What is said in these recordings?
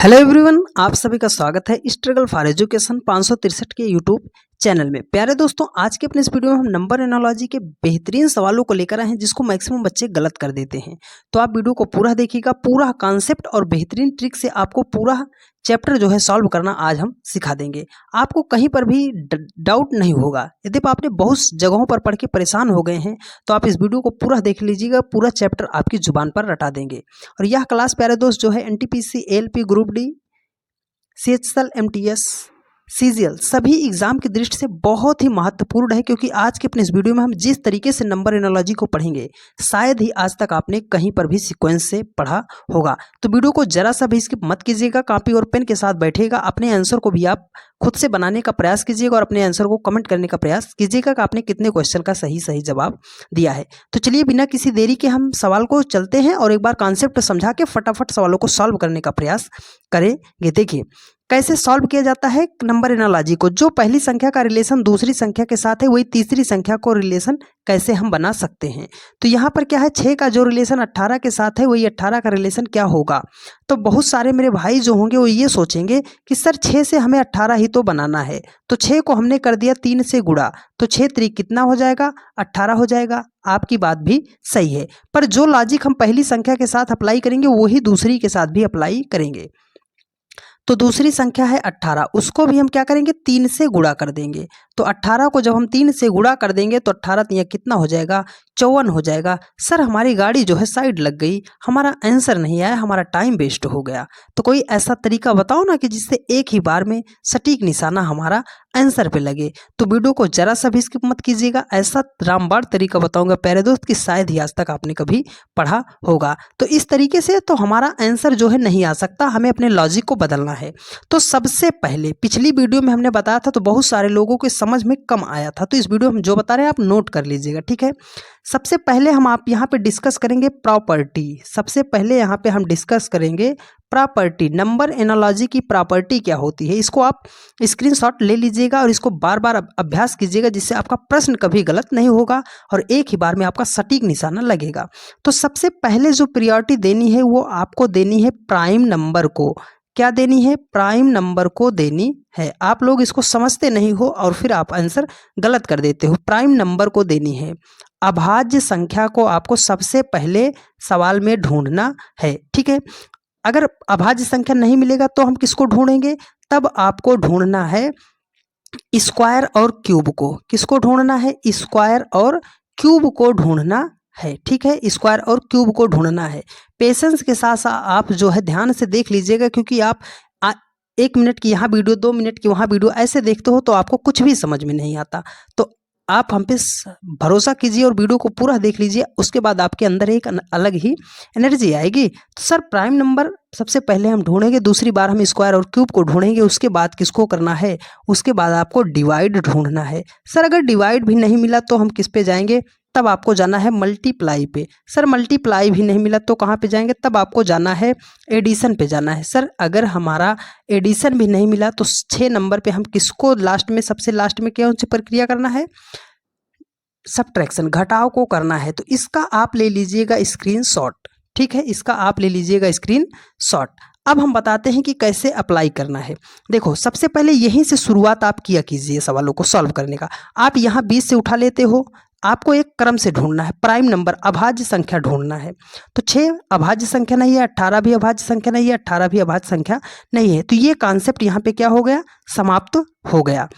Hello everyone, आप सभी का स्वागत है स्ट्रगल फॉर एजुकेशन 563 के यूट्यूब चैनल में। प्यारे दोस्तों, आज के अपने इस वीडियो में हम नंबर एनालॉजी के बेहतरीन सवालों को लेकर आए हैं जिसको मैक्सिमम बच्चे गलत कर देते हैं। तो आप वीडियो को पूरा देखिएगा, पूरा कॉन्सेप्ट और बेहतरीन ट्रिक से आपको पूरा चैप्टर जो है सॉल्व करना आज हम सिखा देंगे। आपको कहीं पर भी डाउट नहीं होगा। यदि आपने बहुत जगहों पर पढ़ के परेशान हो गए हैं तो आप इस वीडियो को पूरा देख लीजिएगा, पूरा चैप्टर आपकी जुबान पर रटा देंगे। और यह क्लास प्यारे दोस्त जो है NTPC, ALP, group D, CHSL, MTS, CGL सभी एग्जाम की दृष्टि से बहुत ही महत्वपूर्ण है, क्योंकि आज के अपने इस वीडियो में हम जिस तरीके से नंबर एनालॉजी को पढ़ेंगे शायद ही आज तक आपने कहीं पर भी सीक्वेंस से पढ़ा होगा। तो वीडियो को जरा सा भी स्किप मत कीजिएगा, कॉपी और पेन के साथ बैठिएगा। अपने आंसर को भी आप खुद से बनाने का प्रयास कीजिएगा और अपने आंसर को कमेंट करने का प्रयास कीजिएगा कि आपने कितने क्वेश्चन का सही जवाब दिया है। तो चलिए बिना किसी देरी के हम सवाल को चलते हैं और एक बार कॉन्सेप्ट समझा के फटाफट सवालों को सॉल्व करने का प्रयास करेंगे। देखिए कैसे सॉल्व किया जाता है नंबर एनालॉजी को। जो पहली संख्या का रिलेशन दूसरी संख्या के साथ है वही तीसरी संख्या को रिलेशन कैसे हम बना सकते हैं। तो यहाँ पर क्या है, 6 का जो रिलेशन 18 के साथ है वही 18 का रिलेशन क्या होगा। तो बहुत सारे मेरे भाई जो होंगे वो ये सोचेंगे कि सर 6 से हमें 18 ही तो बनाना है, तो 6 को हमने कर दिया 3 से गुणा, तो 6 त्रिक कितना हो जाएगा, 18 हो जाएगा। आपकी बात भी सही है, पर जो लॉजिक हम पहली संख्या के साथ अप्लाई करेंगे वही दूसरी के साथ भी अप्लाई करेंगे। तो दूसरी संख्या है 18, उसको भी हम क्या करेंगे, 3 से गुणा कर देंगे। तो 18 को जब हम 3 से गुणा कर देंगे तो 18 तिया कितना हो जाएगा, 54 हो जाएगा। सर हमारी गाड़ी जो है साइड लग गई, हमारा आंसर नहीं आया, हमारा टाइम वेस्ट हो गया। तो कोई ऐसा तरीका बताओ ना कि जिससे एक ही बार में सटीक निशाना हमारा आंसर पे लगे। तो वीडियो को जरा सा भी स्किप मत कीजिएगा, ऐसा रामबाण तरीका बताऊंगा प्यारे दोस्त कि शायद ही आज तक आपने कभी पढ़ा होगा। तो इस तरीके से तो हमारा आंसर जो है नहीं आ सकता, हमें अपने लॉजिक को बदलना है। तो सबसे पहले पिछली वीडियो में हमने बताया था तो बहुत सारे लोगों के समझ में कम आया था, तो इस वीडियो में हम जो बता रहे हैं आप नोट कर लीजिएगा, ठीक है। सबसे पहले हम आप यहाँ पे डिस्कस करेंगे प्रॉपर्टी। सबसे पहले यहाँ पे हम डिस्कस करेंगे प्रॉपर्टी, नंबर एनालॉजी की प्रॉपर्टी क्या होती है। इसको आप स्क्रीनशॉट ले लीजिएगा और इसको बार बार अभ्यास कीजिएगा, जिससे आपका प्रश्न कभी गलत नहीं होगा और एक ही बार में आपका सटीक निशाना लगेगा। तो सबसे पहले जो प्रायोरिटी देनी है वो आपको देनी है प्राइम नंबर को। क्या देनी है, प्राइम नंबर को देनी है। आप लोग इसको समझते नहीं हो और फिर आप आंसर गलत कर देते हो। प्राइम नंबर को देनी है। अभाज्य संख्या को आपको सबसे पहले सवाल में ढूंढना है, ठीक है। अगर अभाज्य संख्या नहीं मिलेगा तो हम किसको ढूंढेंगे, तब आपको ढूंढना है स्क्वायर और क्यूब को। किसको ढूंढना है, स्क्वायर और क्यूब को ढूंढना है, ठीक है। स्क्वायर और क्यूब को ढूंढना है। पेशेंस के साथ साथ आप जो है ध्यान से देख लीजिएगा, क्योंकि आप 1 मिनट की यहाँ वीडियो, 2 मिनट की वहाँ वीडियो ऐसे देखते हो तो आपको कुछ भी समझ में नहीं आता। तो आप हम पे भरोसा कीजिए और वीडियो को पूरा देख लीजिए, उसके बाद आपके अंदर एक अलग ही एनर्जी आएगी। तो सर प्राइम नंबर सबसे पहले हम ढूंढेंगे, दूसरी बार हम स्क्वायर और क्यूब को ढूंढेंगे, उसके बाद किसको करना है, उसके बाद आपको डिवाइड ढूंढना है। सर अगर डिवाइड भी नहीं मिला तो हम किस पे जाएंगे, तब आपको जाना है मल्टीप्लाई पे। सर मल्टीप्लाई भी नहीं मिला तो कहाँ पे जाएंगे, तब आपको जाना है एडिशन पे जाना है। सर अगर हमारा एडिशन भी नहीं मिला तो 6 नंबर पे हम किसको लास्ट में, सबसे लास्ट में कौन सी प्रक्रिया करना है, सब्ट्रैक्शन, घटाव को करना है। तो इसका आप ले लीजिएगा स्क्रीनशॉट, ठीक है, इसका आप ले लीजिएगा स्क्रीनशॉट। अब हम बताते हैं कि कैसे अप्लाई करना है। देखो सबसे पहले यहीं से शुरुआत आप किया कीजिए सवालों को सॉल्व करने का। आप यहाँ 20 से उठा लेते हो, आपको एक क्रम से ढूंढना है, प्राइम नंबर अभाज्य संख्या ढूंढना है। तो 6 अभाज्य संख्या नहीं है, 18 भी अभाज्य संख्या नहीं है, 18 भी अभाज्य संख्या नहीं है। तो ये कॉन्सेप्ट यहाँ पे क्या हो गया, समाप्त हो गया।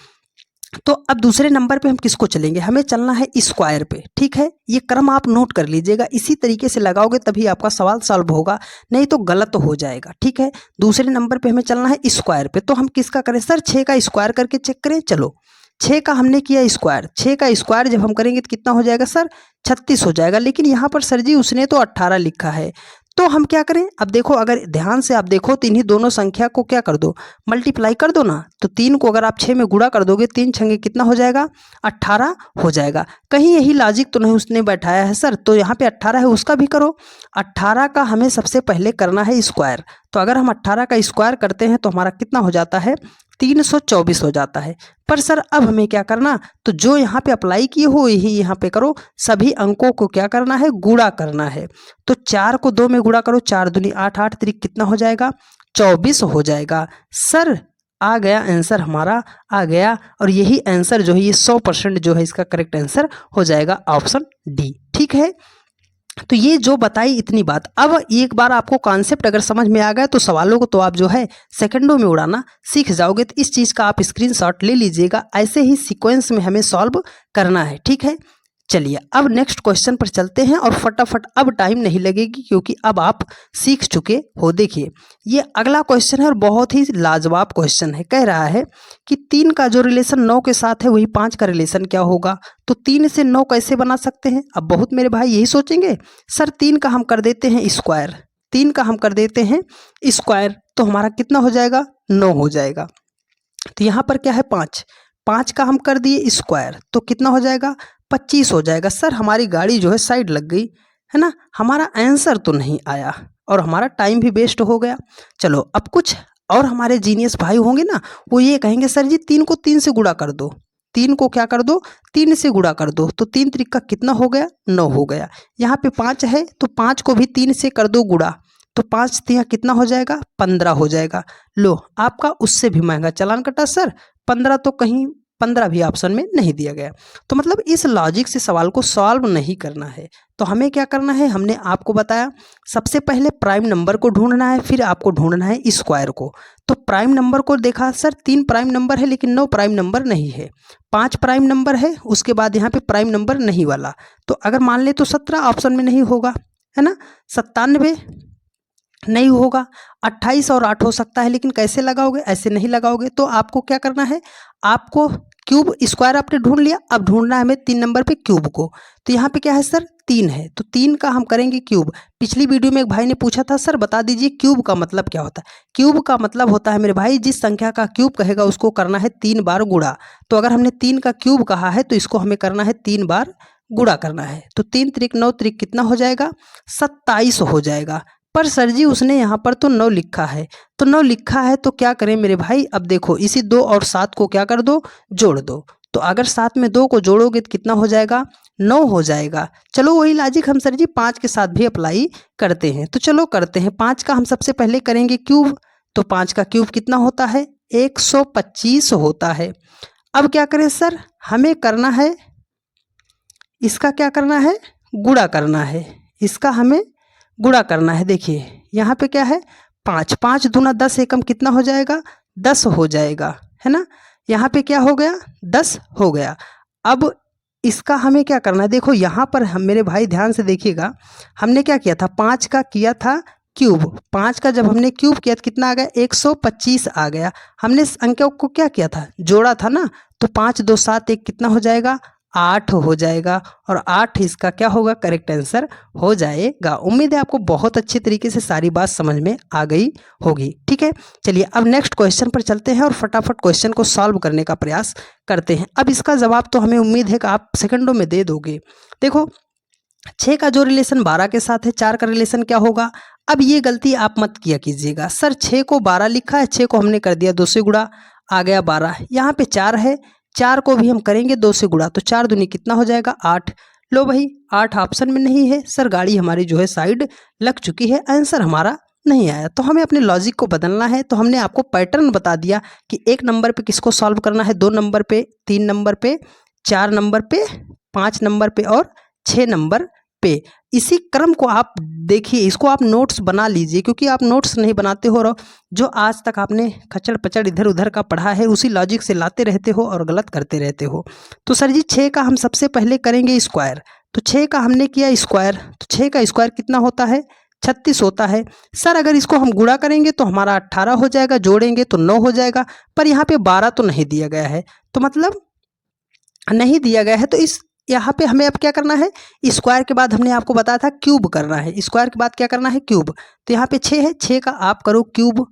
तो अब दूसरे नंबर पे हम किसको चलेंगे, हमें चलना है स्क्वायर पे, ठीक है। ये क्रम आप नोट कर लीजिएगा, इसी तरीके से लगाओगे तभी आपका सवाल सॉल्व होगा, नहीं तो गलत हो जाएगा, ठीक है। दूसरे नंबर पे हमें चलना है स्क्वायर पे। तो हम किसका करें, सर 6 का स्क्वायर करके चेक करें। चलो 6 का हमने किया स्क्वायर, 6 का स्क्वायर जब हम करेंगे तो कितना हो जाएगा सर, 36 हो जाएगा। लेकिन यहाँ पर सर जी उसने तो 18 लिखा है, तो हम क्या करें। अब देखो अगर ध्यान से आप देखो तो इन्हीं दोनों संख्या को क्या कर दो, मल्टीप्लाई कर दो ना। तो 3 को अगर आप 6 में गुणा कर दोगे, 3 छंगे कितना हो जाएगा, 18 हो जाएगा। कहीं यही लॉजिक तो नहीं उसने बैठाया है सर, तो यहाँ पे 18 है उसका भी करो। 18 का हमें सबसे पहले करना है स्क्वायर। तो अगर हम 18 का स्क्वायर करते हैं तो हमारा कितना हो जाता है, 324 हो जाता है। पर सर अब हमें क्या करना, तो जो यहाँ पे अप्लाई किए हो यही यहाँ पे करो, सभी अंकों को क्या करना है, गुणा करना है। तो 4 को 2 में गुणा करो, 4 दूनी 8, 8 त्रिक कितना हो जाएगा, 24 हो जाएगा। सर आ गया आंसर हमारा, आ गया, और यही आंसर जो है ये 100% जो है इसका करेक्ट आंसर हो जाएगा ऑप्शन डी। ठीक है, तो ये जो बताई इतनी बात। अब एक बार आपको कॉन्सेप्ट अगर समझ में आ गया तो सवालों को तो आप जो है सेकंडों में उड़ाना सीख जाओगे। तो इस चीज़ का आप स्क्रीनशॉट ले लीजिएगा, ऐसे ही सीक्वेंस में हमें सॉल्व करना है। ठीक है, चलिए अब नेक्स्ट क्वेश्चन पर चलते हैं, और फटाफट अब टाइम नहीं लगेगी क्योंकि अब आप सीख चुके हो। देखिए ये अगला क्वेश्चन है और बहुत ही लाजवाब क्वेश्चन है। कह रहा है कि 3 का जो रिलेशन 9 के साथ है वही 5 का रिलेशन क्या होगा। तो 3 से 9 कैसे बना सकते हैं। अब बहुत मेरे भाई यही सोचेंगे, सर 3 का हम कर देते हैं स्क्वायर, 3 का हम कर देते हैं स्क्वायर, तो हमारा कितना हो जाएगा, 9 हो जाएगा। तो यहाँ पर क्या है 5, 5 का हम कर दिए स्क्वायर तो कितना हो जाएगा, 25 हो जाएगा। सर हमारी गाड़ी जो है साइड लग गई है ना, हमारा आंसर तो नहीं आया और हमारा टाइम भी वेस्ट हो गया। चलो अब कुछ और हमारे जीनियस भाई होंगे ना, वो ये कहेंगे सर जी 3 को 3 से गुणा कर दो, 3 को क्या कर दो, 3 से गुणा कर दो। तो 3 त्रिक का कितना हो गया, 9 हो गया। यहाँ पे 5 है तो 5 को भी 3 से कर दो गुणा, तो 5 तिया कितना हो जाएगा, 15 हो जाएगा। लो आपका उससे भी महंगा चालान कटा सर, 15 तो कहीं 15 भी ऑप्शन में नहीं दिया गया। तो मतलब इस लॉजिक से सवाल को सॉल्व नहीं करना है। तो हमें क्या करना है, हमने आपको बताया सबसे पहले प्राइम नंबर को ढूंढना है, फिर आपको ढूंढना है स्क्वायर को। तो प्राइम नंबर को देखा सर 3 प्राइम नंबर है लेकिन 9 प्राइम नंबर नहीं है, 5 प्राइम नंबर है, उसके बाद यहाँ पे प्राइम नंबर नहीं वाला। तो अगर मान ले तो 17 ऑप्शन में नहीं होगा है ना, 97 नहीं होगा, 28 और 8 हो सकता है, लेकिन कैसे लगाओगे, ऐसे नहीं लगाओगे। तो आपको क्या करना है, आपको क्यूब स्क्वायर आपने ढूंढ लिया, अब ढूंढना है हमें 3 नंबर पे क्यूब को। तो यहाँ पे क्या है सर 3 है, तो 3 का हम करेंगे क्यूब। पिछली वीडियो में एक भाई ने पूछा था सर बता दीजिए क्यूब का मतलब क्या होता है। क्यूब का मतलब होता है मेरे भाई जिस संख्या का क्यूब कहेगा उसको करना है 3 बार गुणा। तो अगर हमने 3 का क्यूब कहा है तो इसको हमें करना है 3 बार गुणा करना है। तो 3 त्रिक 9 त्रिक कितना हो जाएगा, 27 हो जाएगा। पर सर जी उसने यहाँ पर तो 9 लिखा है, तो 9 लिखा है तो क्या करें मेरे भाई, अब देखो इसी 2 और 7 को क्या कर दो, जोड़ दो। तो अगर 7 में 2 को जोड़ोगे तो कितना हो जाएगा, 9 हो जाएगा। चलो वही लॉजिक हम सर जी 5 के साथ भी अप्लाई करते हैं। तो चलो करते हैं, 5 का हम सबसे पहले करेंगे क्यूब। तो 5 का क्यूब कितना होता है, 125 होता है। अब क्या करें सर, हमें करना है इसका क्या करना है, गुणा करना है, इसका हमें गुणा करना है। देखिए यहाँ पे क्या है 5, 5 दूना 10 एकम कितना हो जाएगा, 10 हो जाएगा है ना। यहाँ पे क्या हो गया, 10 हो गया। अब इसका हमें क्या करना है, देखो यहाँ पर हम मेरे भाई ध्यान से देखिएगा, हमने क्या किया था 5 का किया था क्यूब, 5 का जब हमने क्यूब किया तो कितना आ गया, 125 आ गया। हमने इस अंक को क्या किया था, जोड़ा था ना, तो 5 2 7 1 कितना हो जाएगा, 8 हो जाएगा। और 8 इसका क्या होगा, करेक्ट आंसर हो जाएगा। उम्मीद है आपको बहुत अच्छे तरीके से सारी बात समझ में आ गई होगी। ठीक है, चलिए अब नेक्स्ट क्वेश्चन पर चलते हैं और फटाफट क्वेश्चन को सॉल्व करने का प्रयास करते हैं। अब इसका जवाब तो हमें उम्मीद है कि आप सेकंडों में दे दोगे। देखो 6 का जो रिलेशन 12 के साथ है, 4 का रिलेशन क्या होगा। अब ये गलती आप मत किया कीजिएगा, सर 6 को 12 लिखा है, 6 को हमने कर दिया 2 से गुणा, आ गया 12। यहाँ पे 4 है, 4 को भी हम करेंगे 2 से गुणा, तो 4 दूनी कितना हो जाएगा, 8। लो भाई 8 ऑप्शन में नहीं है, सर गाड़ी हमारी जो है साइड लग चुकी है, आंसर हमारा नहीं आया। तो हमें अपने लॉजिक को बदलना है। तो हमने आपको पैटर्न बता दिया कि 1 नंबर पे किसको सॉल्व करना है, 2 नंबर पे, 3 नंबर पे, 4 नंबर पे, 5 नंबर पे और 6 नंबर पे। इसी क्रम को आप देखिए, इसको आप नोट्स बना लीजिए, क्योंकि आप नोट्स नहीं बनाते हो और जो आज तक आपने खचड़ पचड़ इधर उधर का पढ़ा है उसी लॉजिक से लाते रहते हो और गलत करते रहते हो। तो सर जी 6 का हम सबसे पहले करेंगे स्क्वायर। तो 6 का हमने किया स्क्वायर, तो 6 का स्क्वायर कितना होता है, 36 होता है। सर अगर इसको हम गुणा करेंगे तो हमारा 18 हो जाएगा, जोड़ेंगे तो 9 हो जाएगा। पर यहाँ पे 12 तो नहीं दिया गया है, तो मतलब नहीं दिया गया है, तो इस यहाँ पे हमें अब क्या करना है, स्क्वायर के बाद हमने आपको बताया था क्यूब करना है, स्क्वायर के बाद क्या करना है, क्यूब। तो यहाँ पे 6 है, 6 का आप करो क्यूब।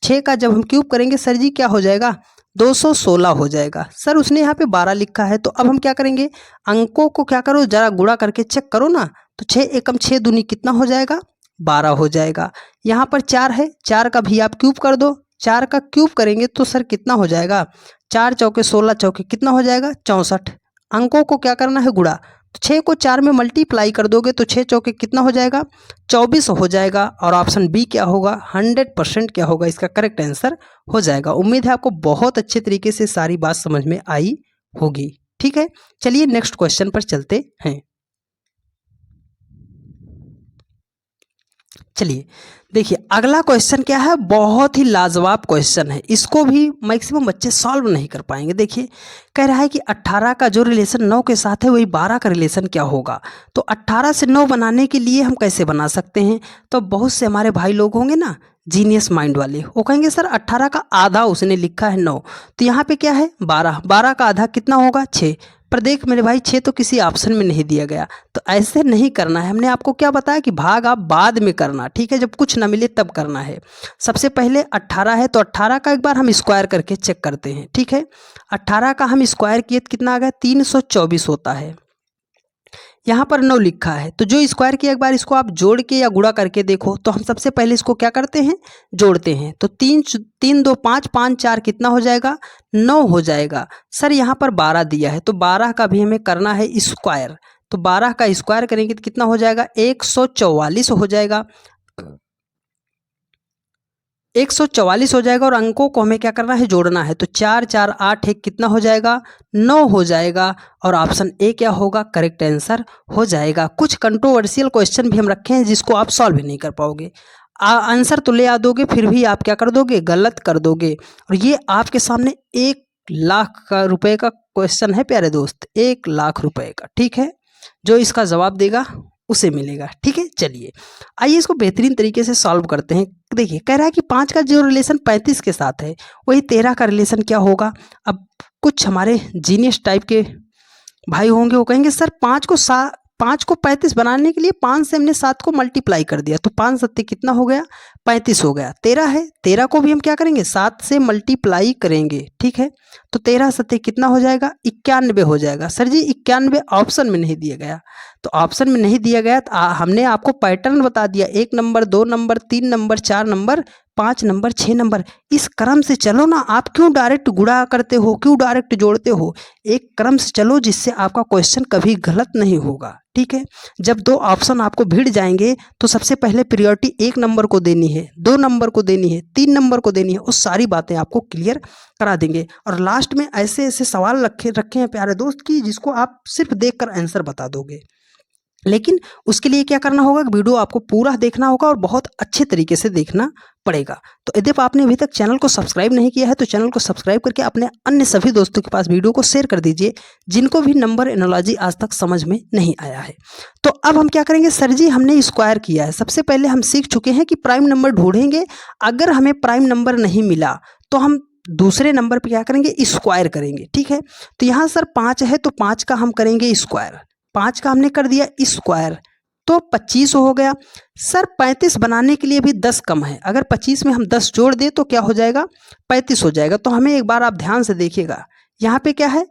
6 का जब हम क्यूब करेंगे सर जी क्या हो जाएगा, 216 हो जाएगा। सर उसने यहाँ पे 12 लिखा है, तो अब हम क्या करेंगे, अंकों को क्या करो जरा गुणा करके चेक करो ना। तो 6 एकम 6 दूनी कितना हो जाएगा, 12 हो जाएगा। यहाँ पर 4 है, 4 का भी आप क्यूब कर दो। 4 का क्यूब करेंगे तो सर कितना हो जाएगा, 4 चौके 16 चौके कितना हो जाएगा, 64। अंकों को क्या करना है, गुणा। तो 6 को 4 में मल्टीप्लाई कर दोगे तो 6 चौके कितना हो जाएगा, 24 हो जाएगा। और ऑप्शन बी क्या होगा, 100% क्या होगा, इसका करेक्ट आंसर हो जाएगा। उम्मीद है आपको बहुत अच्छे तरीके से सारी बात समझ में आई होगी। ठीक है, चलिए नेक्स्ट क्वेश्चन पर चलते हैं। चलिए देखिए अगला क्वेश्चन क्या है, बहुत ही लाजवाब क्वेश्चन है, इसको भी मैक्सिमम बच्चे सॉल्व नहीं कर पाएंगे। देखिए कह रहा है कि 18 का जो रिलेशन 9 के साथ है वही 12 का रिलेशन क्या होगा। तो 18 से 9 बनाने के लिए हम कैसे बना सकते हैं। तो बहुत से हमारे भाई लोग होंगे ना जीनियस माइंड वाले, वो कहेंगे सर 18 का आधा उसने लिखा है 9, तो यहाँ पे क्या है 12, 12 का आधा कितना होगा 6। पर देख मेरे भाई 6 तो किसी ऑप्शन में नहीं दिया गया, तो ऐसे नहीं करना है। हमने आपको क्या बताया कि भाग आप बाद में करना, ठीक है, जब कुछ ना मिले तब करना है। सबसे पहले 18 है तो 18 का एक बार हम स्क्वायर करके चेक करते हैं। ठीक है, 18 का हम स्क्वायर किए तो कितना आ गया, 324 होता है। यहाँ पर 9 लिखा है, तो जो स्क्वायर किया एक बार इसको आप जोड़ के या गुणा करके देखो। तो हम सबसे पहले इसको क्या करते हैं, जोड़ते हैं। तो 3 3 2 5 5 4 कितना हो जाएगा, 9 हो जाएगा। सर यहाँ पर 12 दिया है तो 12 का भी हमें करना है स्क्वायर, तो 12 का स्क्वायर करेंगे तो कितना हो जाएगा, 144 हो जाएगा। 144 हो जाएगा और अंकों को हमें क्या करना है, जोड़ना है। तो 4 4 8 1 कितना हो जाएगा, 9 हो जाएगा। और ऑप्शन ए क्या होगा, करेक्ट आंसर हो जाएगा। कुछ कंट्रोवर्शियल क्वेश्चन भी हम रखे हैं जिसको आप सॉल्व नहीं कर पाओगे। आंसर तो ले आ दोगे फिर भी आप क्या कर दोगे, गलत कर दोगे। और ये आपके सामने 1 लाख का रुपए का क्वेश्चन है प्यारे दोस्त, 1 लाख रुपए का। ठीक है, जो इसका जवाब देगा उसे मिलेगा। ठीक है, चलिए आइए इसको बेहतरीन तरीके से सॉल्व करते हैं। देखिए कह रहा है कि 5 का जो रिलेशन 35 के साथ है वही 13 का रिलेशन क्या होगा। अब कुछ हमारे जीनियस टाइप के भाई होंगे, वो कहेंगे सर 5 को 35 बनाने के लिए 5 से हमने 7 को मल्टीप्लाई कर दिया, तो 5 सत्ते कितना हो गया, 35 हो गया। 13 है, 13 को भी हम क्या करेंगे, 7 से मल्टीप्लाई करेंगे। ठीक है, तो 13 सत्ते कितना हो जाएगा, 91 हो जाएगा। सर जी 91 ऑप्शन में नहीं दिया गया, तो ऑप्शन में नहीं दिया गया तो हमने आपको पैटर्न बता दिया, 1 number 2 number 3 number 4 number 5 number 6 number, इस क्रम से चलो ना। आप क्यों डायरेक्ट गुणा करते हो, क्यों डायरेक्ट जोड़ते हो, एक क्रम से चलो जिससे आपका क्वेश्चन कभी गलत नहीं होगा। ठीक है, जब 2 ऑप्शन आपको भिड़ जाएंगे तो सबसे पहले प्रायोरिटी 1 नंबर को देनी है, 2 नंबर को देनी है, 3 नंबर को देनी है, वो सारी बातें आपको क्लियर करा देंगे। और लास्ट में ऐसे ऐसे सवाल रखे हैं प्यारे दोस्त की जिसको आप सिर्फ देखकर आंसर बता दोगे। लेकिन उसके लिए क्या करना होगा, वीडियो आपको पूरा देखना होगा और बहुत अच्छे तरीके से देखना पड़ेगा। तो यदि आपने अभी तक चैनल को सब्सक्राइब नहीं किया है तो चैनल को सब्सक्राइब करके अपने अन्य सभी दोस्तों के पास वीडियो को शेयर कर दीजिए जिनको भी नंबर एनालॉजी आज तक समझ में नहीं आया है। तो अब हम क्या करेंगे, सर जी हमने स्क्वायर किया है। सबसे पहले हम सीख चुके हैं कि प्राइम नंबर ढूंढेंगे, अगर हमें प्राइम नंबर नहीं मिला तो हम दूसरे नंबर पर क्या करेंगे, स्क्वायर करेंगे। ठीक है, तो यहाँ सर 5 है तो 5 का हम करेंगे स्क्वायर, 5 का हमने कर दिया स्क्वायर तो 25 हो गया। सर 35 बनाने के लिए भी 10 कम है, अगर 25 में हम 10 जोड़ दें तो क्या हो जाएगा, 35 हो जाएगा। तो हमें एक बार आप ध्यान से देखिएगा, यहाँ पे क्या है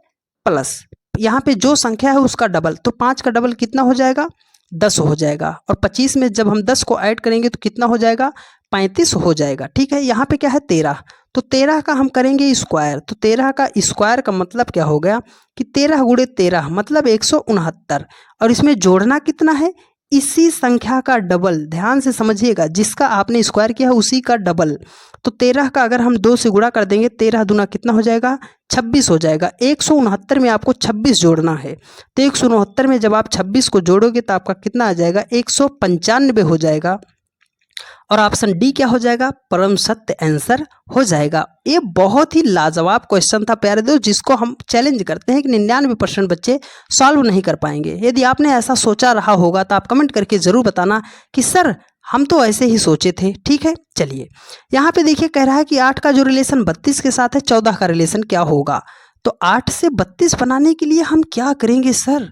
प्लस, यहाँ पे जो संख्या है उसका डबल, तो 5 का डबल कितना हो जाएगा, 10 हो जाएगा। और 25 में जब हम 10 को ऐड करेंगे तो कितना हो जाएगा, 35 हो जाएगा। ठीक है, यहाँ पे क्या है 13, तो 13 का हम करेंगे स्क्वायर, तो 13 का स्क्वायर का मतलब क्या हो गया कि 13 गुणे 13 मतलब 169। और इसमें जोड़ना कितना है, इसी संख्या का डबल, ध्यान से समझिएगा, जिसका आपने स्क्वायर किया है उसी का डबल। तो 13 का अगर हम 2 से गुणा कर देंगे, 13 दूना कितना हो जाएगा, 26 हो जाएगा। 169 में आपको 26 जोड़ना है, तो 169 में जब आप 26 को जोड़ोगे तो आपका कितना आ जाएगा, 195 हो जाएगा। और ऑप्शन डी क्या हो जाएगा, परम सत्य आंसर हो जाएगा। ये बहुत ही लाजवाब क्वेश्चन था प्यारे दोस्त, जिसको हम चैलेंज करते हैं कि 99% बच्चे सॉल्व नहीं कर पाएंगे। यदि आपने ऐसा सोचा रहा होगा तो आप कमेंट करके जरूर बताना कि सर हम तो ऐसे ही सोचे थे। ठीक है, चलिए यहाँ पे देखिए कह रहा है कि 8 का जो रिलेशन 32 के साथ है 14 का रिलेशन क्या होगा। तो 8 से 32 बनाने के लिए हम क्या करेंगे सर,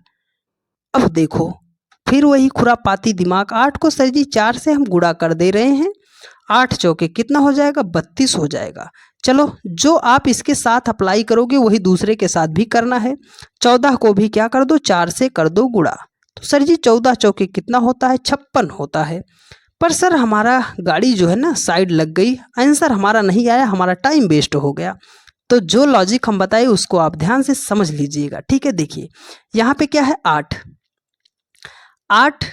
अब देखो फिर वही खुरापाती दिमाग। 8 को सर जी 4 से हम गुणा कर दे रहे हैं, 8 चौके कितना हो जाएगा, 32 हो जाएगा। चलो जो आप इसके साथ अप्लाई करोगे वही दूसरे के साथ भी करना है। 14 को भी क्या कर दो, 4 से कर दो गुणा, तो सर जी 14 चौके कितना होता है, 56 होता है। पर सर हमारा गाड़ी जो है ना साइड लग गई, आंसर हमारा नहीं आया, हमारा टाइम वेस्ट हो गया। तो जो लॉजिक हम बताए उसको आप ध्यान से समझ लीजिएगा। ठीक है, देखिए यहाँ पे क्या है 8, 8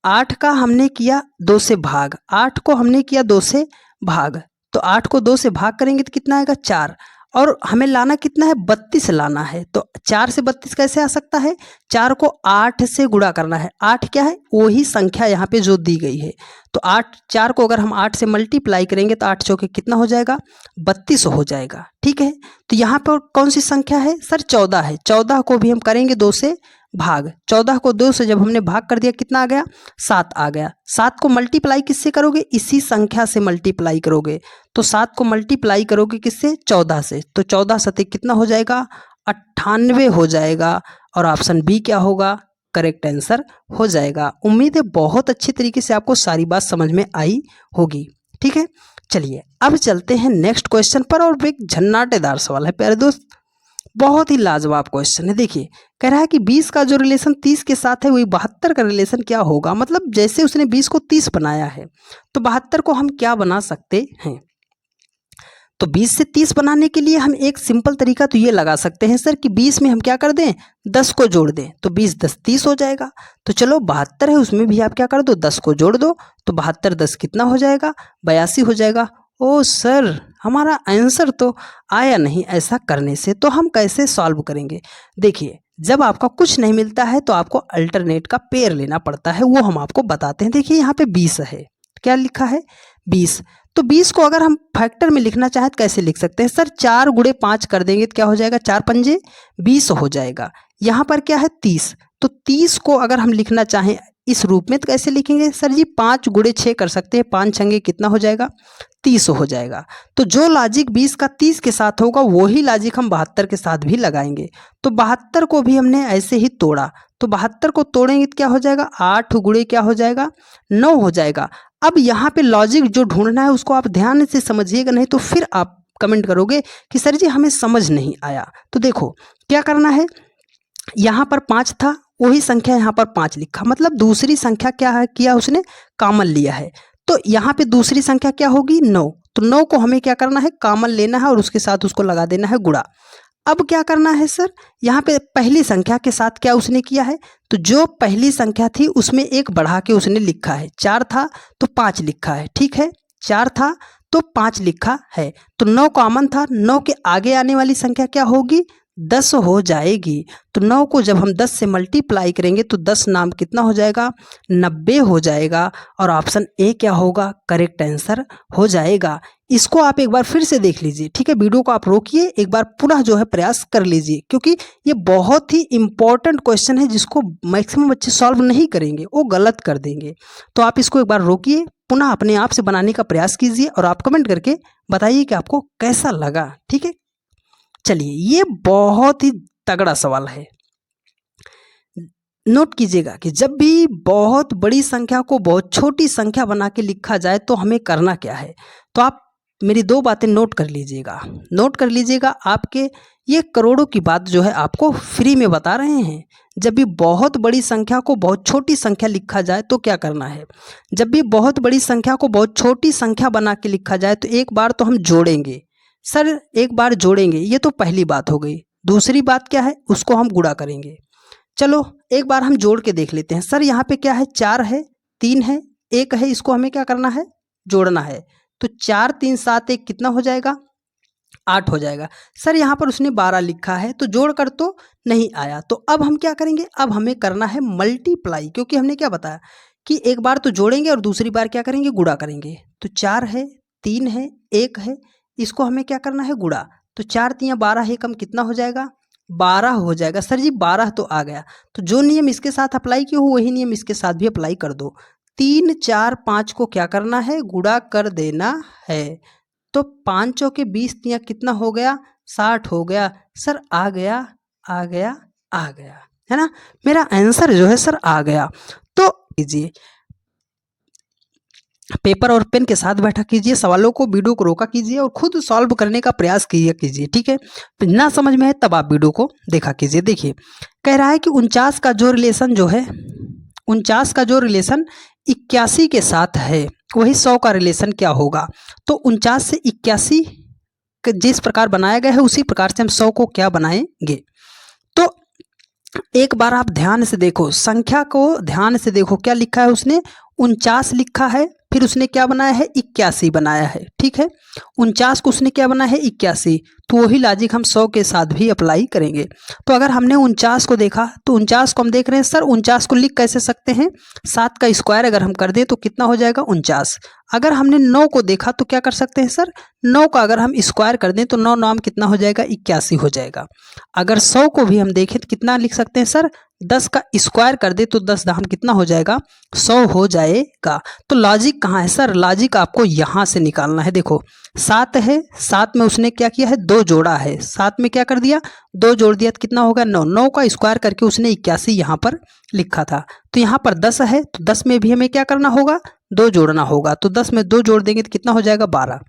8 का हमने किया 2 से भाग, 8 को हमने किया 2 से भाग, तो 8 को 2 से भाग करेंगे तो कितना आएगा 4, और हमें लाना कितना है 32 लाना है। तो 4 से 32 कैसे आ सकता है, 4 को 8 से गुणा करना है। 8 क्या है, वही संख्या यहाँ पे जो दी गई है। तो 4 को अगर हम 8 से मल्टीप्लाई करेंगे तो 8 चौके कितना हो जाएगा 32 हो जाएगा। ठीक है, तो यहाँ पर कौन सी संख्या है सर 14 है। 14 को भी हम करेंगे 2 से भाग, 14 को 2 से जब हमने भाग कर दिया कितना आ गया 7 आ गया। 7 को मल्टीप्लाई किससे करोगे, इसी संख्या से मल्टीप्लाई करोगे। तो 7 को मल्टीप्लाई करोगे किससे 14 से, तो 14 सते कितना हो जाएगा 98 हो जाएगा। और ऑप्शन बी क्या होगा, करेक्ट आंसर हो जाएगा। उम्मीद है बहुत अच्छी तरीके से आपको सारी बात समझ में आई होगी। ठीक है, चलिए अब चलते हैं नेक्स्ट क्वेश्चन पर, और एक झन्नाटेदार सवाल है प्यारे दोस्त, बहुत ही लाजवाब क्वेश्चन है। देखिए कह रहा है कि 20 का जो रिलेशन 30 के साथ है वही 72 का रिलेशन क्या होगा। मतलब जैसे उसने 20 को 30 बनाया है तो 72 को हम क्या बना सकते हैं। तो 20 से 30 बनाने के लिए हम एक सिंपल तरीका तो ये लगा सकते हैं सर कि 20 में हम क्या कर दें 10 को जोड़ दें, तो 20 10 30 हो जाएगा। तो चलो 72 है उसमें भी आप क्या कर दो 10 को जोड़ दो, तो 72 10 कितना हो जाएगा 82 हो जाएगा। ओ सर हमारा आंसर तो आया नहीं ऐसा करने से, तो हम कैसे सॉल्व करेंगे। देखिए जब आपका कुछ नहीं मिलता है तो आपको अल्टरनेट का पेयर लेना पड़ता है, वो हम आपको बताते हैं। देखिए यहाँ पे 20 है, क्या लिखा है 20, तो 20 को अगर हम फैक्टर में लिखना चाहें तो कैसे लिख सकते हैं सर 4 गुणे 5 कर देंगे तो क्या हो जाएगा 4 पंजे 20 हो जाएगा। यहाँ पर क्या है 30, तो 30 को अगर हम लिखना चाहें इस रूप में तो कैसे लिखेंगे सर जी 5 गुणे 6 कर सकते हैं, 5 छंगे कितना हो जाएगा 30 हो जाएगा। तो जो लॉजिक 20 का 30 के साथ होगा वही लॉजिक हम 72 के साथ भी लगाएंगे। तो 72 को भी हमने ऐसे ही तोड़ा, तो 72 को तोड़ेंगे तो क्या हो जाएगा 8 गुणे क्या हो जाएगा 9 हो जाएगा। अब यहाँ पे लॉजिक जो ढूंढना है उसको आप ध्यान से समझिएगा, नहीं तो फिर आप कमेंट करोगे कि सर जी हमें समझ नहीं आया। तो देखो क्या करना है, यहाँ पर 5 था वही संख्या यहाँ पर 5 लिखा, मतलब दूसरी संख्या क्या है किया उसने कॉमन लिया है। तो यहाँ पे दूसरी संख्या क्या होगी 9, तो 9 को हमें क्या करना है कॉमन लेना है और उसके साथ उसको लगा देना है गुणा। अब क्या करना है सर, यहाँ पे पहली संख्या के साथ क्या उसने किया है, तो जो पहली संख्या थी उसमें एक बढ़ा के उसने लिखा है, 4 था तो 5 लिखा है। ठीक है, 4 था तो 5 लिखा है, तो 9 कॉमन था, 9 के आगे आने वाली संख्या क्या होगी 10 हो जाएगी। तो 9 को जब हम 10 से मल्टीप्लाई करेंगे तो 10 नाम कितना हो जाएगा 90 हो जाएगा। और ऑप्शन ए क्या होगा करेक्ट आंसर हो जाएगा। इसको आप एक बार फिर से देख लीजिए। ठीक है, वीडियो को आप रोकिए, एक बार पुनः जो है प्रयास कर लीजिए, क्योंकि ये बहुत ही इंपॉर्टेंट क्वेश्चन है जिसको मैक्सिमम बच्चे सॉल्व नहीं करेंगे, वो गलत कर देंगे। तो आप इसको एक बार रोकिए, पुनः अपने आप से बनाने का प्रयास कीजिए और आप कमेंट करके बताइए कि आपको कैसा लगा। ठीक है, चलिए ये बहुत ही तगड़ा सवाल है। नोट कीजिएगा कि जब भी बहुत बड़ी संख्या को बहुत छोटी संख्या बना के लिखा जाए तो हमें करना क्या है। तो आप मेरी 2 बातें नोट कर लीजिएगा, नोट कर लीजिएगा। आपके ये करोड़ों की बात जो है आपको फ्री में बता रहे हैं। जब भी बहुत बड़ी संख्या को बहुत छोटी संख्या लिखा जाए तो क्या करना है, जब भी बहुत बड़ी संख्या को बहुत छोटी संख्या बना के लिखा जाए तो एक बार तो हम जोड़ेंगे सर, एक बार जोड़ेंगे, ये तो पहली बात हो गई। दूसरी बात क्या है, उसको हम गुणा करेंगे। चलो एक बार हम जोड़ के देख लेते हैं। सर यहाँ पे क्या है 4 है 3 है 1 है, इसको हमें क्या करना है जोड़ना है। तो 4 3 7 1 कितना हो जाएगा 8 हो जाएगा। सर यहाँ पर उसने 12 लिखा है तो जोड़ कर तो नहीं आया, तो अब हम क्या करेंगे, अब हमें करना है मल्टीप्लाई, क्योंकि हमने क्या बताया कि एक बार तो जोड़ेंगे और दूसरी बार क्या करेंगे गुणा करेंगे। तो 4 है 3 है 1 है, इसको हमें क्या करना है गुणा। तो 4 3 12 है, कम कितना हो जाएगा 12 हो जाएगा। सर जी 12 तो आ गया, तो जो नियम इसके साथ अप्लाई किए हो वही नियम इसके साथ भी अप्लाई कर दो। 3 4 5 को क्या करना है गुणा कर देना है। तो 5 चौके 20 तिया कितना हो गया 60 हो गया। सर आ गया आ गया आ गया, है ना, मेरा आंसर जो है सर आ गया। तो कीजिए पेपर और पेन के साथ बैठा कीजिए, सवालों को वीडियो को रोका कीजिए और खुद सॉल्व करने का प्रयास कीजिए। ठीक है, ना समझ में है तब आप वीडियो को देखा कीजिए। देखिए कह रहा है कि 49 का जो रिलेशन जो है 49 का जो रिलेशन 81 के साथ है वही 100 का रिलेशन क्या होगा। तो 49 से 81 जिस प्रकार बनाया गया है उसी प्रकार से हम 100 को क्या बनाएंगे। तो एक बार आप ध्यान से देखो, संख्या को ध्यान से देखो, क्या लिखा है उसने, 49 लिखा है, फिर उसने क्या बनाया है, 81 बनाया है। ठीक है, 49 को उसने क्या बनाया है, 81। तो वही लॉजिक हम 100 के साथ भी अप्लाई करेंगे। तो अगर हमने 49 को देखा तो 49 को हम देख रहे हैं सर, 49 को लिख कैसे सकते हैं, 7 का स्क्वायर अगर हम कर दें तो कितना हो जाएगा, 49। अगर हमने 9 को देखा तो क्या कर सकते हैं सर, 9 का अगर हम स्क्वायर कर दें तो 9 नाम कितना हो जाएगा, 81 हो जाएगा। अगर 100 को भी हम देखें तो कितना लिख सकते हैं सर, 10 का स्क्वायर कर दे तो 10 दाम कितना हो जाएगा, 100 हो जाएगा। तो लॉजिक कहाँ है सर, लॉजिक आपको यहाँ से निकालना है। देखो 7 है, 7 में उसने क्या किया है, 2 जोड़ा है, 7 में क्या कर दिया, 2 जोड़ दिया तो कितना होगा, 9। 9 का स्क्वायर करके उसने 81 यहाँ पर लिखा था। तो यहाँ पर 10 है, तो 10 में भी हमें क्या करना होगा, 2 जोड़ना होगा। तो 10 में 2 जोड़ देंगे तो कितना हो जाएगा, 12।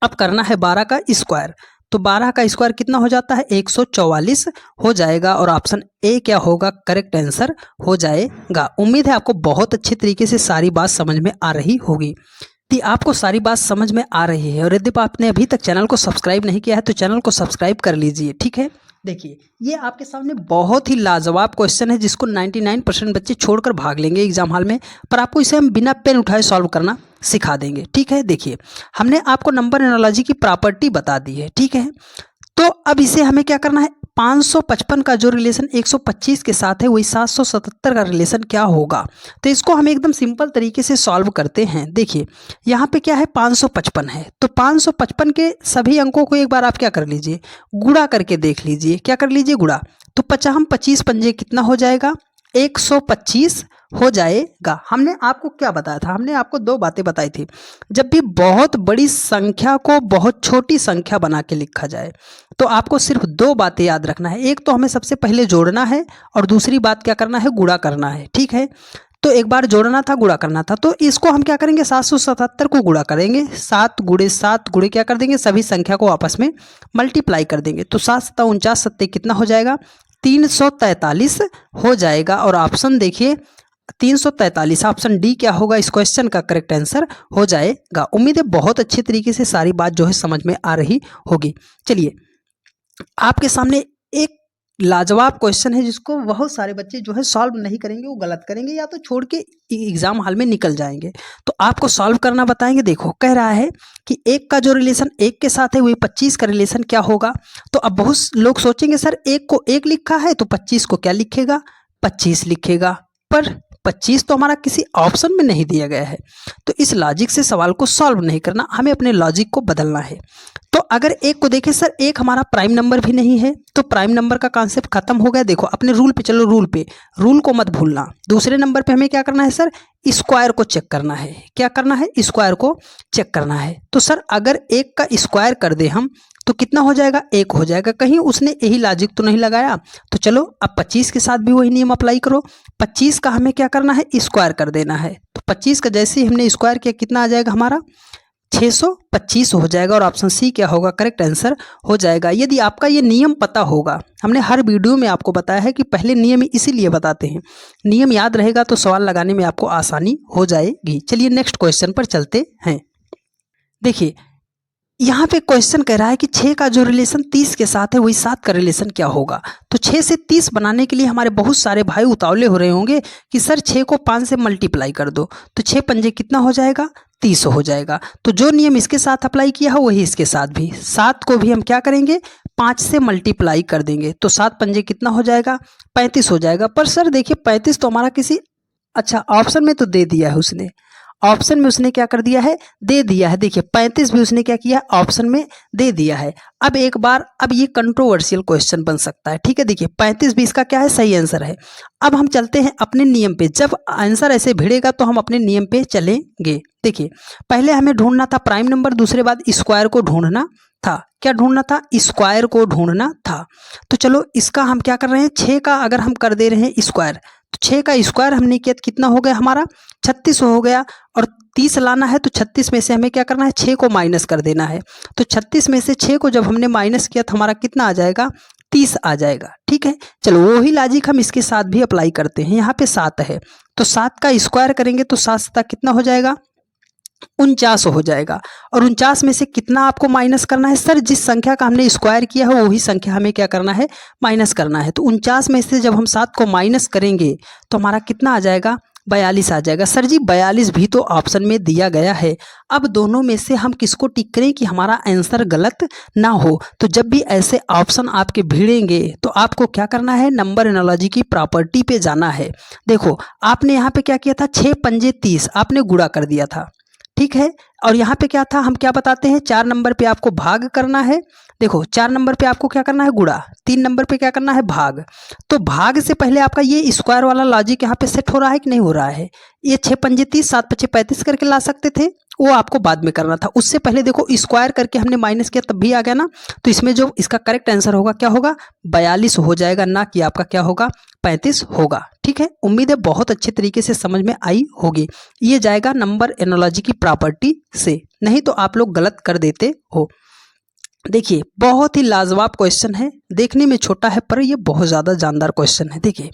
अब करना है 12 का स्क्वायर, तो 12 का स्क्वायर कितना हो जाता है, 144 हो जाएगा। और ऑप्शन ए क्या होगा, करेक्ट आंसर हो जाएगा। उम्मीद है आपको बहुत अच्छे तरीके से सारी बात समझ में आ रही होगी। यदि आपको सारी बात समझ में आ रही है और यदि आपने अभी तक चैनल को सब्सक्राइब नहीं किया है तो चैनल को सब्सक्राइब कर लीजिए। ठीक है, देखिए ये आपके सामने बहुत ही लाजवाब क्वेश्चन है जिसको 99% बच्चे छोड़कर भाग लेंगे एग्जाम हॉल में, पर आपको इसे हम बिना पेन उठाए सॉल्व करना सिखा देंगे। ठीक है, देखिए हमने आपको नंबर एनालॉजी की प्रॉपर्टी बता दी है। ठीक है, तो अब इसे हमें क्या करना है, 555 का जो रिलेशन 125 के साथ है वही 777 का रिलेशन क्या होगा। तो इसको हम एकदम सिंपल तरीके से सॉल्व करते हैं। देखिए यहाँ पे क्या है, 555 है, तो 555 के सभी अंकों को एक बार आप क्या कर लीजिए, गुणा करके देख लीजिए। क्या कर लीजिए, गुणा। तो 25 पंजे कितना हो जाएगा, 125 हो जाएगा। हमने आपको क्या बताया था, हमने आपको 2 बातें बताई थी। जब भी बहुत बड़ी संख्या को बहुत छोटी संख्या बना के लिखा जाए तो आपको सिर्फ 2 बातें याद रखना है। एक तो हमें सबसे पहले जोड़ना है और दूसरी बात क्या करना है, गुणा करना है। ठीक है, तो एक बार जोड़ना था, गुणा करना था, तो इसको हम क्या करेंगे, 777 को गुणा करेंगे, 7 गुणे 7 गुणे क्या कर देंगे, सभी संख्या को आपस में मल्टीप्लाई कर देंगे। तो 7 7 49 सत्ते कितना हो जाएगा, 343 हो जाएगा। और ऑप्शन देखिए 343, ऑप्शन डी क्या होगा, इस क्वेश्चन का करेक्ट आंसर हो जाएगा। उम्मीद है बहुत अच्छे तरीके से सारी बात जो है समझ में आ रही होगी। चलिए आपके सामने एक लाजवाब क्वेश्चन है जिसको बहुत सारे बच्चे जो है सॉल्व नहीं करेंगे, वो गलत करेंगे या तो छोड़ के एग्जाम हॉल में निकल जाएंगे। तो आपको सॉल्व करना बताएंगे। देखो कह रहा है कि 1 का जो रिलेशन 1 के साथ है वही 25 का रिलेशन क्या होगा। तो अब बहुत लोग सोचेंगे सर 1 को 1 लिखा है तो 25 को क्या लिखेगा, 25 लिखेगा, पर 25 तो हमारा किसी ऑप्शन में नहीं दिया गया है। तो इस लॉजिक से सवाल को सॉल्व नहीं करना, हमें अपने लॉजिक को बदलना है। तो अगर 1 को देखें सर, 1 हमारा प्राइम नंबर भी नहीं है, तो प्राइम नंबर का कॉन्सेप्ट खत्म हो गया। देखो अपने रूल पे चलो, रूल को मत भूलना। दूसरे नंबर पे हमें क्या करना है सर, स्क्वायर को चेक करना है। क्या करना है, स्क्वायर को चेक करना है। तो सर अगर 1 का स्क्वायर कर दे हम तो कितना हो जाएगा, 1 हो जाएगा। कहीं उसने यही लॉजिक तो नहीं लगाया। तो चलो अब 25 के साथ भी वही नियम अप्लाई करो। 25 का हमें क्या करना है, स्क्वायर कर देना है। तो 25 का जैसे ही हमने स्क्वायर किया कितना आ जाएगा हमारा, 625 हो जाएगा। और ऑप्शन सी क्या होगा, करेक्ट आंसर हो जाएगा। यदि आपका ये नियम पता होगा, हमने हर वीडियो में आपको बताया है कि पहले नियम इसीलिए बताते हैं, नियम याद रहेगा तो सवाल लगाने में आपको आसानी हो जाएगी। चलिए नेक्स्ट क्वेश्चन पर चलते हैं। देखिए यहाँ पे क्वेश्चन कह रहा है कि 6 का जो रिलेशन 30 के साथ है वही 7 का रिलेशन क्या होगा। तो 6 से 30 बनाने के लिए हमारे बहुत सारे भाई उतावले हो रहे होंगे कि सर 6 को 5 से मल्टीप्लाई कर दो, तो 6 पंजे कितना हो जाएगा, 30 हो जाएगा। तो जो नियम इसके साथ अप्लाई किया है वही इसके साथ भी, 7 को भी हम क्या करेंगे, 5 से मल्टीप्लाई कर देंगे। तो 7 पंजे कितना हो जाएगा, 35 हो जाएगा। पर सर देखिए 35 तो हमारा किसी, अच्छा ऑप्शन में तो दे दिया है उसने, ऑप्शन में उसने क्या कर दिया है, दे दिया है। देखिए 35 भी उसने क्या किया, ऑप्शन में दे दिया है। अब एक बार, अब ये कंट्रोवर्शियल क्वेश्चन बन सकता है। ठीक है, देखिए 35 भी इसका क्या है, सही आंसर है। अब हम चलते हैं अपने नियम पे। जब आंसर ऐसे भिड़ेगा तो हम अपने नियम पे चलेंगे। देखिए पहले हमें ढूंढना था प्राइम नंबर, दूसरे बात स्क्वायर को ढूंढना था। क्या ढूंढना था, स्क्वायर को ढूंढना था। तो चलो इसका हम क्या कर रहे हैं, 6 का अगर हम कर दे रहे हैं स्क्वायर, तो 6 का स्क्वायर हमने किया तो कितना हो गया हमारा, 36 हो गया। और 30 लाना है तो 36 में से हमें क्या करना है, 6 को माइनस कर देना है। तो 36 में से 6 को जब हमने माइनस किया तो हमारा कितना आ जाएगा, 30 आ जाएगा। ठीक है, चलो वही लॉजिक हम इसके साथ भी अप्लाई करते हैं। यहाँ पे 7 है तो 7 का स्क्वायर करेंगे तो 7 7 कितना हो जाएगा, 49 हो जाएगा। और 49 में से कितना आपको माइनस करना है सर? जिस संख्या का हमने स्क्वायर किया है वही संख्या हमें क्या करना है? माइनस करना है। तो 49 में से जब हम 7 को माइनस करेंगे तो हमारा कितना आ जाएगा? 42 आ जाएगा। सर जी 42 भी तो ऑप्शन में दिया गया है। अब दोनों में से हम किसको टिक करें कि हमारा आंसर गलत ना हो? तो जब भी ऐसे ऑप्शन आपके भिड़ेंगे तो आपको क्या करना है? नंबर एनालॉजी की प्रॉपर्टी पे जाना है। देखो आपने यहाँ पे क्या किया था? 6 पंजे 30 आपने गुणा कर दिया था, ठीक है। और यहाँ पे क्या था? हम क्या बताते हैं? 4 नंबर पे आपको भाग करना है। देखो 4 नंबर पे आपको क्या करना है? गुणा। 3 नंबर पे क्या करना है? भाग। तो भाग से पहले आपका ये स्क्वायर वाला लॉजिक यहाँ पे सेट हो रहा है कि नहीं हो रहा है? ये 6 पंजे 30 7 पचे 35 करके ला सकते थे, वो आपको बाद में करना था। उससे पहले देखो स्क्वायर करके हमने माइनस किया तब भी आ गया ना। तो इसमें जो इसका करेक्ट आंसर होगा क्या होगा? 42 हो जाएगा, ना कि आपका क्या होगा? 35 होगा। ठीक है, उम्मीद है बहुत अच्छे तरीके से समझ में आई होगी। ये जाएगा नंबर एनालॉजी की प्रॉपर्टी से, नहीं तो आप लोग गलत कर देते हो। देखिए बहुत ही लाजवाब क्वेश्चन है, देखने में छोटा है पर ये बहुत ज़्यादा जानदार क्वेश्चन है। देखिए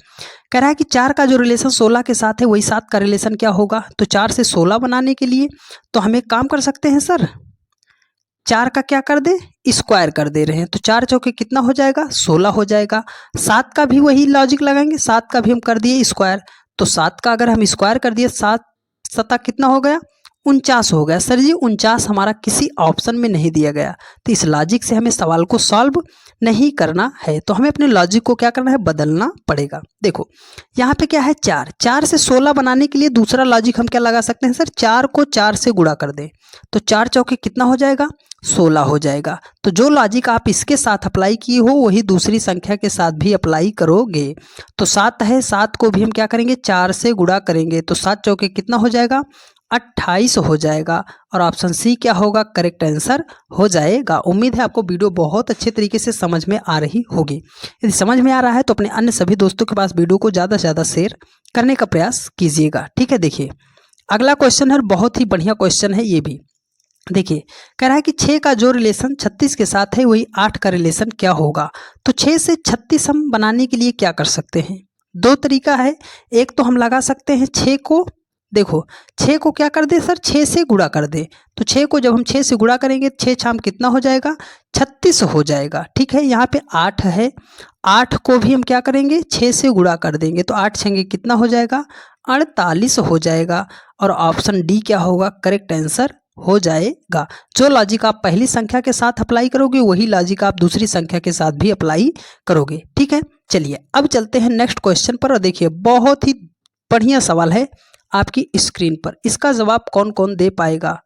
कह रहा है कि 4 का जो रिलेशन 16 के साथ है वही 7 का रिलेशन क्या होगा? तो 4 से 16 बनाने के लिए तो हम एक काम कर सकते हैं सर, 4 का क्या कर दे? स्क्वायर कर दे रहे हैं। तो 4 चौके कितना हो जाएगा? 16 हो जाएगा। 7 का भी वही लॉजिक लगाएंगे, 7 का भी हम कर दिए स्क्वायर। तो 7 का अगर हम स्क्वायर कर दिए, 7 सता कितना हो गया? 49 हो गया। सर जी 49 हमारा किसी ऑप्शन में नहीं दिया गया, तो इस लॉजिक से हमें सवाल को सॉल्व नहीं करना है। तो हमें अपने लॉजिक को क्या करना है? बदलना पड़ेगा। देखो यहाँ पे क्या है? 4 से 16 बनाने के लिए दूसरा लॉजिक हम क्या लगा सकते हैं सर? 4 को 4 से गुणा कर दें, तो 4 चौके कितना हो जाएगा? 16 हो जाएगा। तो जो लॉजिक आप इसके साथ अप्लाई किए हो वही दूसरी संख्या के साथ भी अप्लाई करोगे। तो 7 है, 7 को भी हम क्या करेंगे? 4 से गुणा करेंगे, तो 7 चौके कितना हो जाएगा? 28 हो जाएगा। और ऑप्शन सी क्या होगा? करेक्ट आंसर हो जाएगा। उम्मीद है आपको वीडियो बहुत अच्छे तरीके से समझ में आ रही होगी। यदि समझ में आ रहा है तो अपने अन्य सभी दोस्तों के पास वीडियो को ज़्यादा से ज़्यादा शेयर करने का प्रयास कीजिएगा। ठीक है, देखिए अगला क्वेश्चन है, बहुत ही बढ़िया क्वेश्चन है ये भी। देखिए कह रहा है कि 6 का जो रिलेशन 36 के साथ है वही 8 का रिलेशन क्या होगा? तो 6 से 36 हम बनाने के लिए क्या कर सकते हैं? दो तरीका है। एक तो हम लगा सकते हैं 6 को, देखो 6 को क्या कर दे सर? 6 से गुणा कर दे। तो 6 को जब हम 6 से गुणा करेंगे 6 छाम कितना हो जाएगा? 36 हो जाएगा। ठीक है, यहाँ पे 8 है, 8 को भी हम क्या करेंगे? 6 से गुणा कर देंगे, तो 8 छंगे कितना हो जाएगा? 48 हो जाएगा। और ऑप्शन डी क्या होगा? करेक्ट आंसर हो जाएगा। जो लॉजिक आप पहली संख्या के साथ अप्लाई करोगे वही लॉजिक आप दूसरी संख्या के साथ भी अप्लाई करोगे। ठीक है, चलिए अब चलते हैं नेक्स्ट क्वेश्चन पर। और देखिए बहुत ही बढ़िया सवाल है आपकी स्क्रीन पर, इसका जवाब कौन कौन दे पाएगा?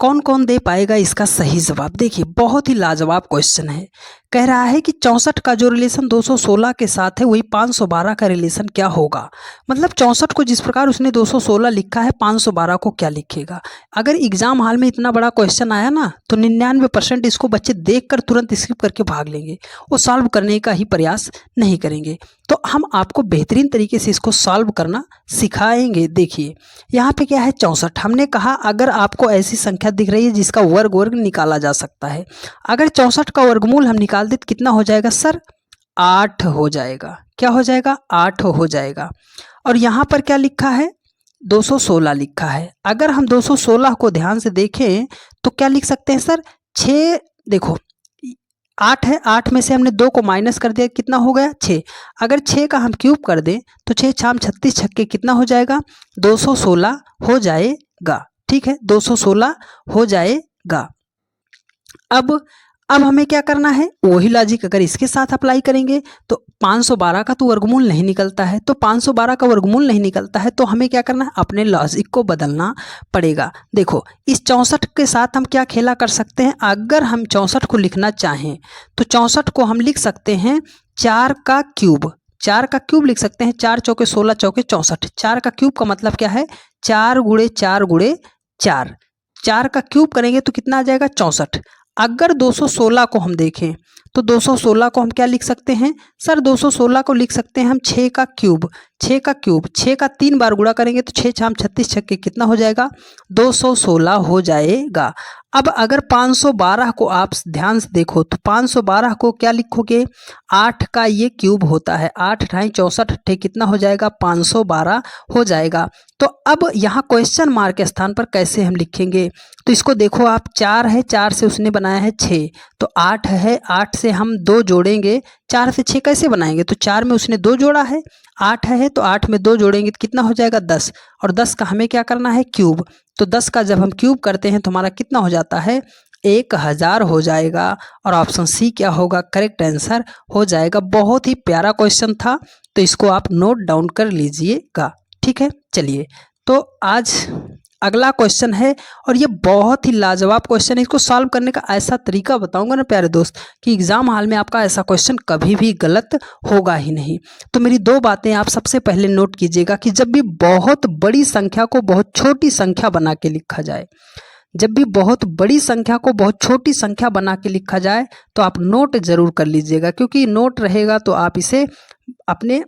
कौन कौन दे पाएगा इसका सही जवाब? देखिए बहुत ही लाजवाब क्वेश्चन है। कह रहा है कि 64 का जो रिलेशन 216 के साथ है वही 512 का रिलेशन क्या होगा? मतलब 64 को जिस प्रकार उसने 216 लिखा है 512 को क्या लिखेगा? अगर एग्जाम हॉल में इतना बड़ा क्वेश्चन आया ना तो 99% इसको बच्चे देखकर तुरंत स्किप करके भाग लेंगे, वो सॉल्व करने का ही प्रयास नहीं करेंगे। तो हम आपको बेहतरीन तरीके से इसको सॉल्व करना सिखाएंगे। देखिए यहाँ पे क्या है? 64। हमने कहा अगर आपको ऐसी संख्या दिख रही है जिसका वर्ग निकाला जा सकता है, अगर 64 का वर्गमूल हम निकाल दे तो कितना हो जाएगा सर? 8 हो जाएगा। क्या हो जाएगा? 8 हो जाएगा। और यहाँ पर क्या लिखा है? 216 लिखा है। अगर हम 216 को ध्यान से देखें तो क्या लिख सकते हैं सर? 6, देखो 8 है, 8 में से हमने 2 को माइनस कर दिया, कितना हो गया? 6। अगर 6 का हम क्यूब कर दें तो 6 छाम 36 छक्के कितना हो जाएगा? 216 हो जाएगा। ठीक है, 216 हो जाएगा। अब हमें क्या करना है? वही लॉजिक अगर इसके साथ अप्लाई करेंगे तो 512 का तो वर्गमूल नहीं निकलता है, तो 512 का वर्गमूल नहीं निकलता है तो हमें क्या करना है? अपने लॉजिक को बदलना पड़ेगा। देखो इस 64 के साथ हम क्या खेला कर सकते हैं? अगर हम 64 को लिखना चाहें तो 64 को हम लिख सकते हैं 4 का क्यूब। 4 का क्यूब लिख सकते हैं, 4 चौके 16 चौके 64। 4 का क्यूब का मतलब क्या है? 4 गुणे 4 गुणे 4। 4 का क्यूब करेंगे तो कितना आ जाएगा? 64। अगर 216 को हम देखें तो 216 को हम क्या लिख सकते हैं सर? 216 को लिख सकते हैं हम 6 का क्यूब। 6 का क्यूब, 6 का 3 बार गुणा करेंगे तो 6 छाम 36 छक्के कितना हो जाएगा 216 हो जाएगा। अब अगर 512 को आप ध्यान से देखो तो 512 को क्या लिखोगे, 8 का ये क्यूब होता है, 8 × 64 कितना हो जाएगा 512 हो जाएगा। तो अब यहाँ क्वेश्चन मार्क के स्थान पर कैसे हम लिखेंगे, तो इसको देखो आप, 4 है, 4 से उसने बनाया है 6, तो 8 है, 8 से हम 2 जोड़ेंगे, 4 से 6 कैसे बनाएंगे, तो 4 में उसने 2 जोड़ा है, 8 है तो 8 में 2 जोड़ेंगे तो कितना हो जाएगा 10, और 10 का हमें क्या करना है क्यूब, तो 10 का जब हम क्यूब करते हैं तो हमारा कितना हो जाता है 1000 हो जाएगा, और ऑप्शन सी क्या होगा करेक्ट आंसर हो जाएगा। बहुत ही प्यारा क्वेश्चन था, तो इसको आप नोट डाउन कर लीजिएगा, ठीक है। चलिए तो आज अगला क्वेश्चन है, और ये बहुत ही लाजवाब क्वेश्चन है, इसको सॉल्व करने का ऐसा तरीका बताऊंगा ना प्यारे दोस्त कि एग्जाम हॉल में आपका ऐसा क्वेश्चन कभी भी गलत होगा ही नहीं। तो मेरी 2 बातें आप सबसे पहले नोट कीजिएगा कि जब भी बहुत बड़ी संख्या को बहुत छोटी संख्या बना के लिखा जाए, जब भी बहुत बड़ी संख्या को बहुत छोटी संख्या बना के लिखा जाए तो आप नोट जरूर कर लीजिएगा, क्योंकि नोट रहेगा तो आप इसे अपने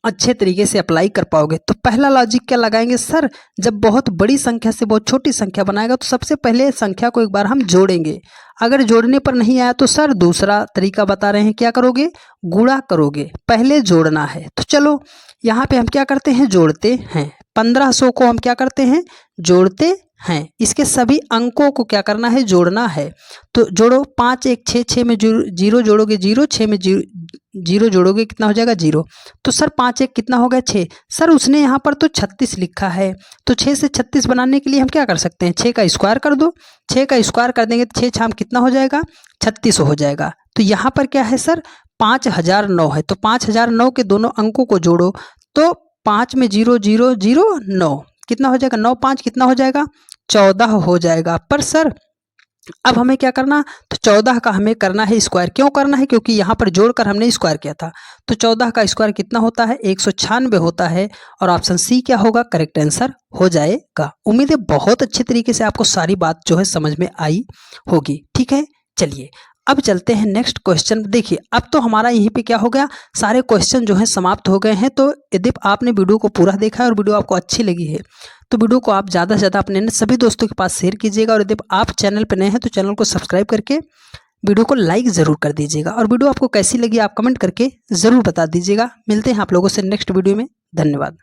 अच्छे तरीके से अप्लाई कर पाओगे। तो पहला लॉजिक क्या लगाएंगे, सर जब बहुत बड़ी संख्या से बहुत छोटी संख्या बनाएगा तो सबसे पहले संख्या को एक बार हम जोड़ेंगे, अगर जोड़ने पर नहीं आया तो सर दूसरा तरीका बता रहे हैं, क्या करोगे गुणा करोगे, पहले जोड़ना है। तो चलो यहाँ पे हम क्या करते हैं जोड़ते हैं, 1500 को हम क्या करते हैं जोड़ते हैं, इसके सभी अंकों को क्या करना है जोड़ना है। तो जोड़ो, 5 1 6, 6 में 0 जोड़ोगे 0, 6 में 0 जोड़ोगे कितना हो जाएगा 0। तो सर 5 1 कितना हो गया 6, सर उसने यहाँ पर तो 36 लिखा है, तो 6 से 36 बनाने के लिए हम क्या कर सकते हैं 6 का स्क्वायर कर दो, 6 का स्क्वायर कर देंगे तो 6 छाम कितना हो जाएगा 36 हो जाएगा। तो यहाँ पर क्या है सर 5009 है, तो 5009 के दोनों अंकों को जोड़ो, तो 5 में 0 0 0 9 कितना हो जाएगा 9 5 कितना हो जाएगा 14 हो जाएगा। पर सर अब हमें क्या करना, तो 14 का हमें करना है स्क्वायर, क्यों करना है क्योंकि यहाँ पर जोड़कर हमने स्क्वायर किया था, तो 14 का स्क्वायर कितना होता है 196 होता है, और ऑप्शन सी क्या होगा करेक्ट आंसर हो जाएगा। उम्मीद है बहुत अच्छे तरीके से आपको सारी बात जो है समझ में आई होगी, ठीक है। चलिए अब चलते हैं नेक्स्ट क्वेश्चन। देखिए अब तो हमारा यहीं पे क्या हो गया, सारे क्वेश्चन जो है समाप्त हो गए हैं। तो यदि आपने वीडियो को पूरा देखा है और वीडियो आपको अच्छी लगी है तो वीडियो को आप ज़्यादा से ज़्यादा अपने सभी दोस्तों के पास शेयर कीजिएगा, और यदि आप चैनल पर नए हैं तो चैनल को सब्सक्राइब करके वीडियो को लाइक ज़रूर कर दीजिएगा, और वीडियो आपको कैसी लगी आप कमेंट करके ज़रूर बता दीजिएगा। मिलते हैं आप लोगों से नेक्स्ट वीडियो में, धन्यवाद।